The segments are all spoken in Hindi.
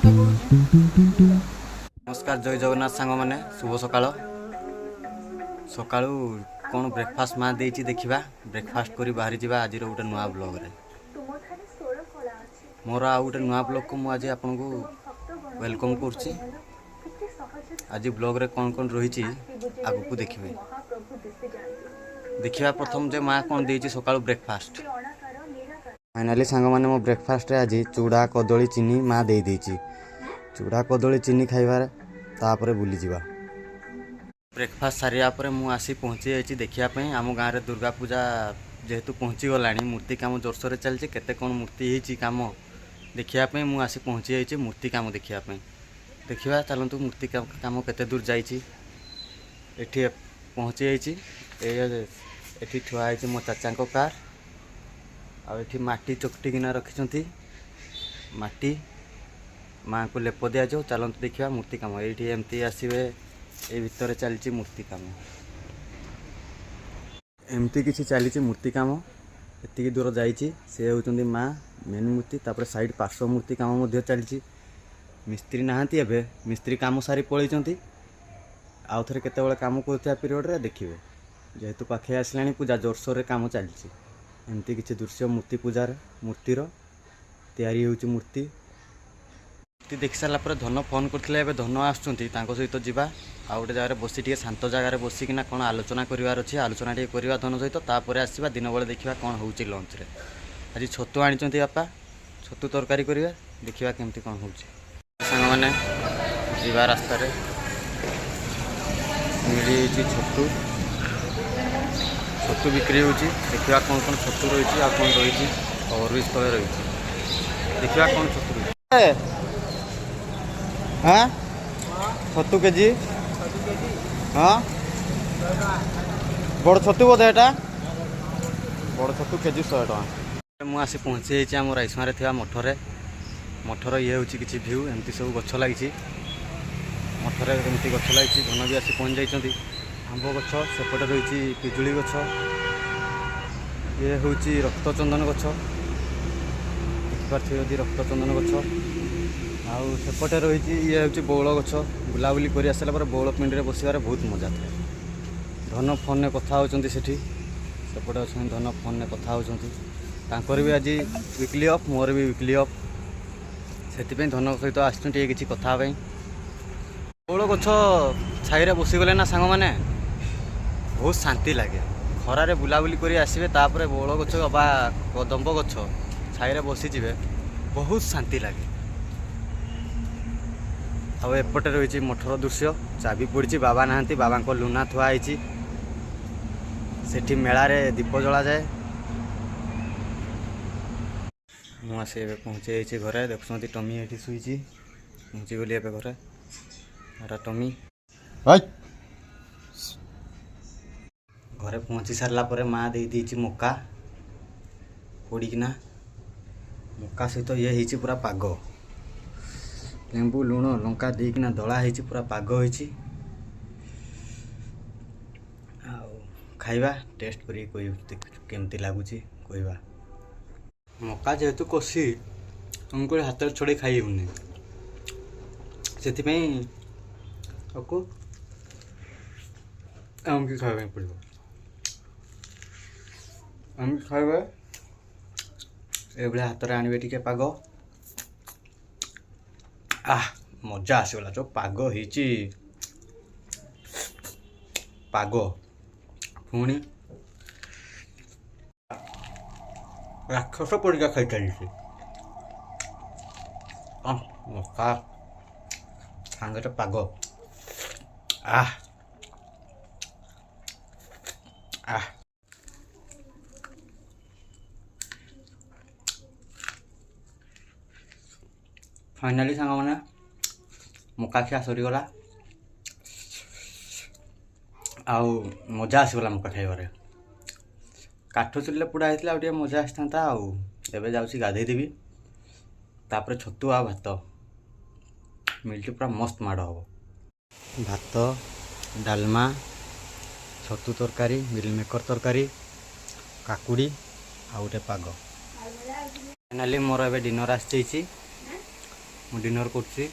नमस्कार जय जगन्नाथ सांग मैंने शुभ सकाल सकाळू कौन ब्रेकफास्ट माँ देती देखा ब्रेकफास्ट कर बाहरी जा आज गोटे नुआ ब्लॉग रे मोर आ गोटे नुआ ब्लॉग को मुझे आपन को वेलकम कर आज ब्लॉग रे कौन कौन रही आग को देखिए देखा प्रथम जे माँ कौन देती सकाळू ब्रेकफास्ट फाइनाली सांग मैंने मो ब्रेकफास्ट आज चूड़ा कदली चीनी माँ दे देती चूड़ा कदली चीनी खाइबार तापर बुली जावा ब्रेकफास्ट सारिया पर मु आसी पहुँची जाइए देखापी आम गाँव में दुर्गा पूजा जेहेतु पहुँची गला मूर्ति काम जोरसोर चलती केते कौन मूर्ति होती काम देखापी मु आसी पहुँची जाइए मूर्ति काम देखापी देखा चलतु मूर्ति काम केते दूर जाइए पहुँची जाइए ये ठुआई मो चाचा कार आठी माटी चकटिकिना रखिंट माटी माँ को लेप दि जाओ चलते देखा मूर्ति काम ये एमती आसवे ये भितर चलती मूर्ति काम एमती किसी चली मूर्ति काम एति दूर जाइए सी होती माँ मेन मूर्ति तापर साइड पार्श्व मूर्ति काम चलती मिस्त्री नहांती एबे मिस्त्री काम सारी पलैंती आउ थे केत काम कर पीरियड रे देखिए जेहेतु पाखे आसला पूजा जोरसोर काम चलती एमती किसी दृश्य मूर्ति पूजार मूर्तिर तैयारी होची मूर्ति देख सारा पर धन फोन करते धन आसुँच सहित जावा आ गोटे जगह बस टे शांत जगार बसिकिना कौन आलोचना करार अच्छे आलोचना टे करवा धन सहित तापर आसवा दिन बेले देखा कौन हो लंच रे आज छतु आनी बापा छतु तरकारी करवा देखा केमती कौन हो सांग मैंने जा रास्त मिली छतु छतु बिक्री होची देखा कौन कौन छतु रही आ कौन रही और भी स्थल रही देखा कौन छतु रही हाँ छतु केजी हाँ बड़ छतु बोधे एटा बड़ छतु केजी 100 टका मुझे आसी पहुँची जाइए आम राइसमारे थी मठरे मठर ये हूँ किसी भ्यू एमती सब गछ लगी मठरे एमती गछ लगी धन भी आसी पहुँच जाइए आंब गछ सेपटे रही पिजुली गछ ये हूँ रक्तचंदन गछ देखिपारे यदि रक्तचंदन गछ आउ सेपटे रही ये हूँ बौल गछ बुलाबुली कर आसला बौल पिंडी में बसबार बहुत मजा थाए धन फोन में कथा होती सेपटे अच्छे धन फोन में कथा होती भी आज वीकली अफ मोर भी वीकली अफ से धन सहित आसुँचे किसी कथा बौल गछ छाई बसीगले ना सांग मैंने बहुत शांति लगे खरारे बुलाबुली कर आसवे तापर बौल गछ बा कदम्ब गछ छाई बसीजे बहुत शांति लगे आउ एपटे रही मठर दृश्य चाबी पड़ी बाबा नहांती बाबा को लुना थुआई सेठी मेला रे दीप जला जाए मुझे पहुँचे जाइए घरे देखुं टमी ये शुई पहुँची गली ए घरे टमी घरे पहुँची सारा पर माँ दे दी मका पोड़ीकिना मका सहित ये हो पूरा पाग लेंबू लुण लंका देकिना दला हो पूरा पाग हो खाइबा टेस्ट करमती लगुच कहवा मका जेहेतु कषि तुमको हाथ छड़े खाई होनी से आमकी खावा पड़ो आमकी खाइबा ये हाथ में आणवे टे पाग मजा आसगला जो पाग हो पाग पुणी राक्षस परिका खाई चली मका सांगे पाग फाइनाली सांग मैंने मका खिया सरीगला आउ मजा आसगला मका खाइबार काठ चुले पोड़ा होता टे मजा आसता आबे जाऊँगी गाधे देवी तापर छतु आ भात मिलटी पूरा मस्त माड़ हम भात डालमा छतु तरकारी मिल मेकर तरकारी काकुड़ी आ गोटे पाग फाइनाली मोर ए डिनर आसी ମୁଁ ଡିନର୍ କରୁଛି।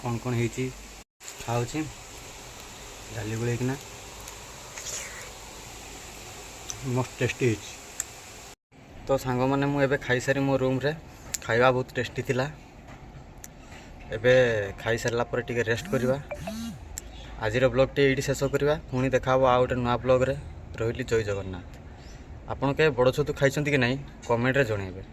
କ'ଣ ହେଇଛି ଖାଉଛି ଡାଲି ଗୋଳେଇକିନା, ମସ୍ତ ଟେଷ୍ଟି ହେଇଛି। ତ ସାଙ୍ଗମାନେ ମୁଁ ଏବେ ଖାଇସାରି ମୋ ରୁମ୍ରେ, ଖାଇବା ବହୁତ ଟେଷ୍ଟି ଥିଲା। ଏବେ ଖାଇସାରିଲା ପରେ ଟିକେ ରେଷ୍ଟ କରିବା। ଆଜିର ବ୍ଲଗ୍ଟି ଏଇଠି ଶେଷ କରିବା। ପୁଣି ଦେଖା ହେବ ଆଉ ଗୋଟେ ନୂଆ ବ୍ଲଗ୍ରେ। ରହିଲି, ଜୟ ଜଗନ୍ନାଥ। ଆପଣ କେବେ ବଡ଼ ଛତୁ ଖାଇଛନ୍ତି କି ନାହିଁ କମେଣ୍ଟରେ ଜଣାଇବେ।